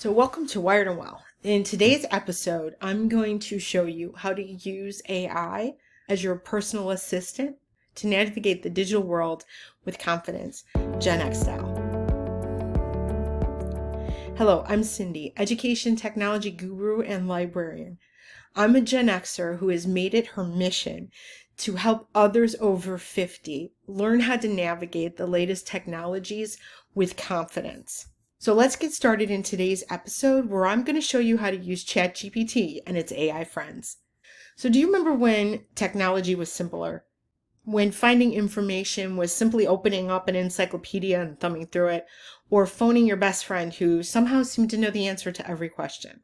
So welcome to Wired and Well. In today's episode, I'm going to show you how to use AI as your personal assistant to navigate the digital world with confidence, GenX style. Hello, I'm Cindy, education technology guru and librarian. I'm a Gen Xer who has made it her mission to help others over 50 learn how to navigate the latest technologies with confidence. So let's get started in today's episode where I'm going to show you how to use ChatGPT and its AI friends. So do you remember when technology was simpler? When finding information was simply opening up an encyclopedia and thumbing through it, or phoning your best friend who somehow seemed to know the answer to every question?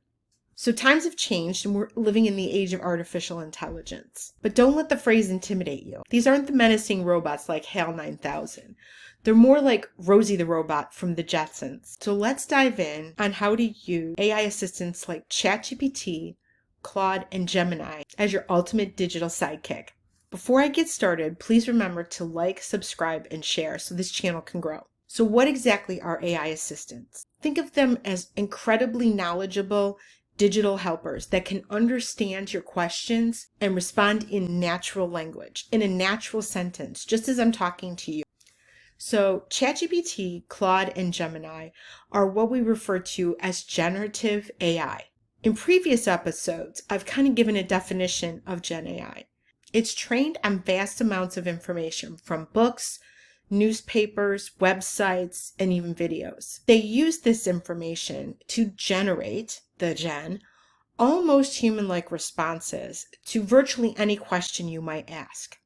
So times have changed and we're living in the age of artificial intelligence. But don't let the phrase intimidate you. These aren't the menacing robots like HAL 9000. They're more like Rosie the Robot from the Jetsons. So let's dive in on how to use AI assistants like ChatGPT, Claude, and Gemini as your ultimate digital sidekick. Before I get started, please remember to like, subscribe, and share so this channel can grow. So what exactly are AI assistants? Think of them as incredibly knowledgeable digital helpers that can understand your questions and respond in natural language, in a natural sentence, just as I'm talking to you. So ChatGPT, Claude, and Gemini are what we refer to as generative AI. In previous episodes, I've kind of given a definition of GenAI. It's trained on vast amounts of information from books, newspapers, websites, and even videos. They use this information to generate, almost human-like responses to virtually any question you might ask.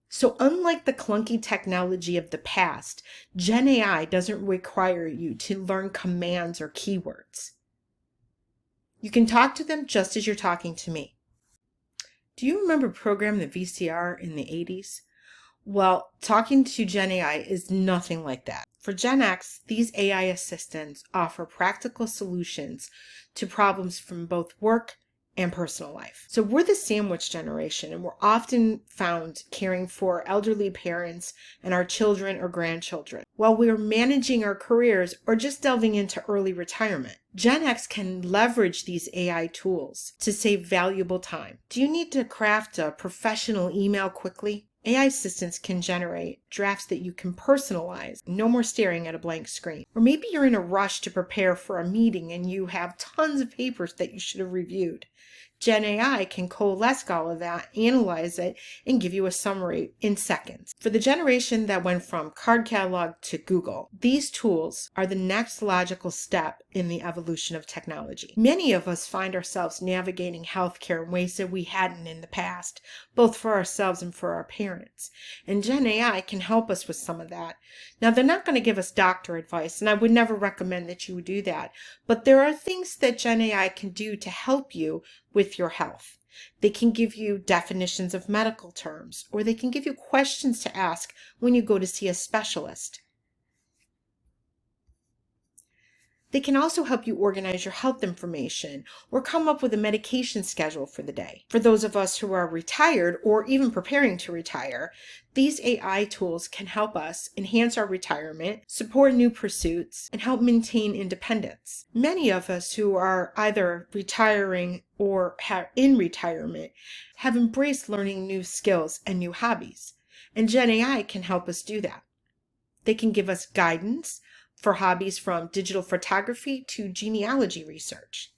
So unlike the clunky technology of the past, GenAI doesn't require you to learn commands or keywords. You can talk to them just as you're talking to me. Do you remember programming the VCR in the 80s? Well, talking to GenAI is nothing like that. For Gen X, these AI assistants offer practical solutions to problems from both work and personal life. So we're the sandwich generation, and we're often found caring for elderly parents and our children or grandchildren while we're managing our careers or just delving into early retirement. Gen X can leverage these AI tools to save valuable time. Do you need to craft a professional email quickly? AI assistants can generate drafts that you can personalize, no more staring at a blank screen. Or maybe you're in a rush to prepare for a meeting and you have tons of papers that you should have reviewed. GenAI can coalesce all of that, analyze it, and give you a summary in seconds. For the generation that went from card catalog to Google, these tools are the next logical step in the evolution of technology. Many of us find ourselves navigating healthcare in ways that we hadn't in the past, both for ourselves and for our parents. And GenAI can help us with some of that. Now, they're not going to give us doctor advice, and I would never recommend that you do that. But there are things that GenAI can do to help you with your health. They can give you definitions of medical terms, or they can give you questions to ask when you go to see a specialist. They can also help you organize your health information or come up with a medication schedule for the day. For those of us who are retired or even preparing to retire, these AI tools can help us enhance our retirement, support new pursuits, and help maintain independence. Many of us who are either retiring or in retirement have embraced learning new skills and new hobbies, and GenAI can help us do that. They can give us guidance for hobbies from digital photography to genealogy research.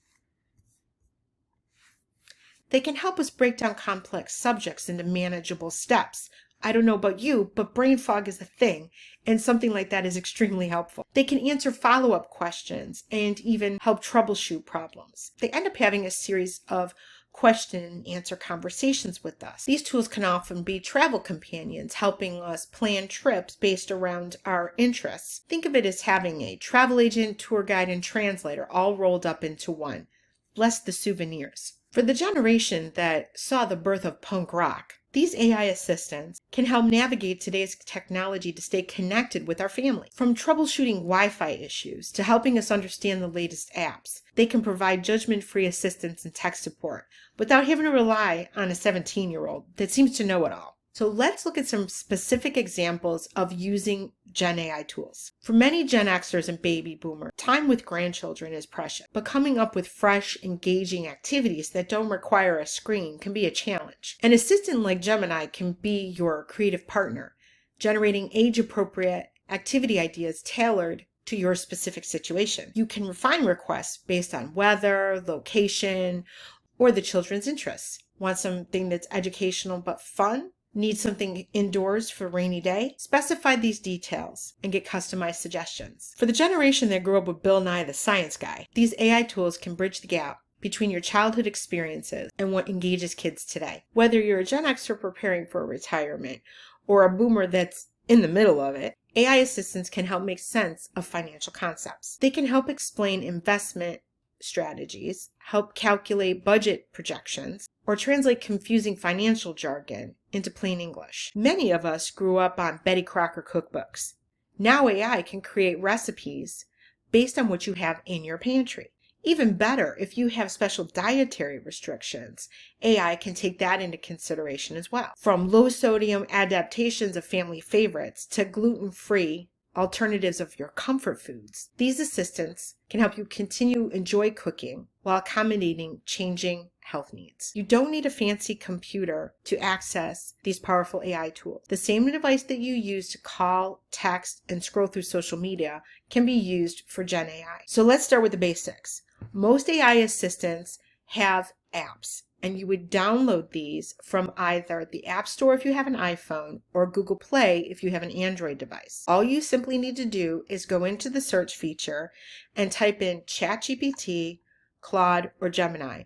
They can help us break down complex subjects into manageable steps. I don't know about you, but brain fog is a thing, and something like that is extremely helpful. They can answer follow-up questions and even help troubleshoot problems. They end up having a series of question and answer conversations with us. These tools can often be travel companions, helping us plan trips based around our interests. Think of it as having a travel agent, tour guide, and translator all rolled up into one. Bless the souvenirs. For the generation that saw the birth of punk rock, these AI assistants can help navigate today's technology to stay connected with our family. From troubleshooting Wi-Fi issues to helping us understand the latest apps, they can provide judgment-free assistance and tech support without having to rely on a 17-year-old that seems to know it all. So let's look at some specific examples of using GenAI tools. For many Gen Xers and baby boomers, time with grandchildren is precious, but coming up with fresh, engaging activities that don't require a screen can be a challenge. An assistant like Gemini can be your creative partner, generating age-appropriate activity ideas tailored to your specific situation. You can refine requests based on weather, location, or the children's interests. Want something that's educational but fun? Need something indoors for a rainy day? Specify these details and get customized suggestions. For the generation that grew up with Bill Nye the Science Guy, these AI tools can bridge the gap between your childhood experiences and what engages kids today. Whether you're a Gen Xer preparing for retirement or a boomer that's in the middle of it, AI assistants can help make sense of financial concepts. They can help explain investment strategies, help calculate budget projections, or translate confusing financial jargon into plain English. Many of us grew up on Betty Crocker cookbooks. Now AI can create recipes based on what you have in your pantry. Even better, if you have special dietary restrictions, AI can take that into consideration as well. From low sodium adaptations of family favorites to gluten-free alternatives of your comfort foods, these assistants can help you continue enjoy cooking while accommodating changing health needs. You don't need a fancy computer to access these powerful AI tools. The same device that you use to call, text, and scroll through social media can be used for GenAI. So let's start with the basics. Most AI assistants have apps, and you would download these from either the App Store if you have an iPhone or Google Play if you have an Android device. All you simply need to do is go into the search feature and type in ChatGPT, Claude, or Gemini.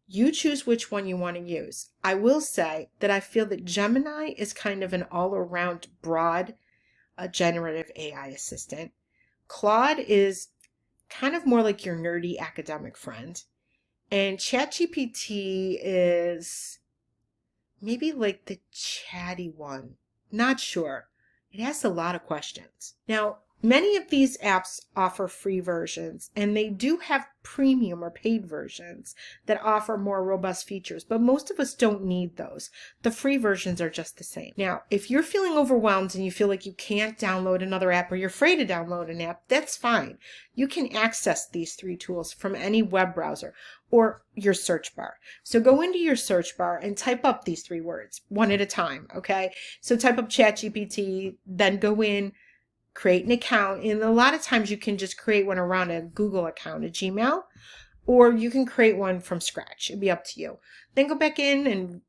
You choose which one you want to use. I will say that I feel that Gemini is kind of an all-around broad generative AI assistant. Claude is kind of more like your nerdy academic friend. And ChatGPT is maybe like the chatty one. Not sure. It asks a lot of questions. Now, many of these apps offer free versions, and they do have premium or paid versions that offer more robust features, but most of us don't need those. The free versions are just the same. Now, if you're feeling overwhelmed and you feel like you can't download another app or you're afraid to download an app, that's fine. You can access these 3 tools from any web browser or your search bar. So go into your search bar and type up these 3 words, one at a time, okay? So type up ChatGPT, then go in, create an account, and a lot of times you can just create one around a Google account, a Gmail, or you can create one from scratch. It'd be up to you. Then go back in and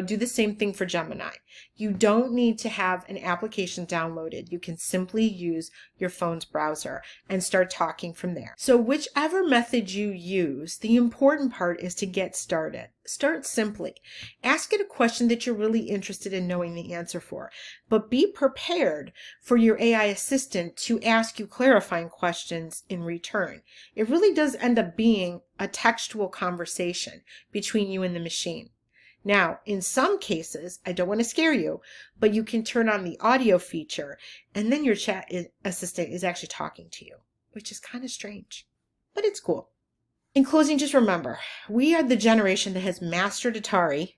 do the same thing for Gemini. You don't need to have an application downloaded. You can simply use your phone's browser and start talking from there. So whichever method you use, the important part is to get started. Start simply. Ask it a question that you're really interested in knowing the answer for, but be prepared for your AI assistant to ask you clarifying questions in return. It really does end up being a textual conversation between you and the machine. Now, in some cases, I don't want to scare you, but you can turn on the audio feature and then your chat assistant is actually talking to you, which is kind of strange, but it's cool. In closing, just remember, we are the generation that has mastered Atari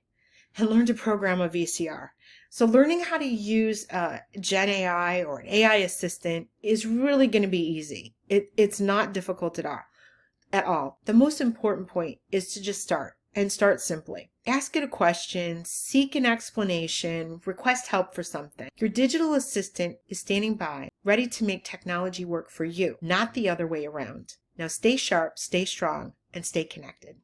and learned to program a VCR. So learning how to use GenAI or an AI assistant is really going to be easy. It's not difficult at all. The most important point is to just start. And start simply. Ask it a question, seek an explanation, request help for something. Your digital assistant is standing by, ready to make technology work for you, not the other way around. Now stay sharp, stay strong, and stay connected.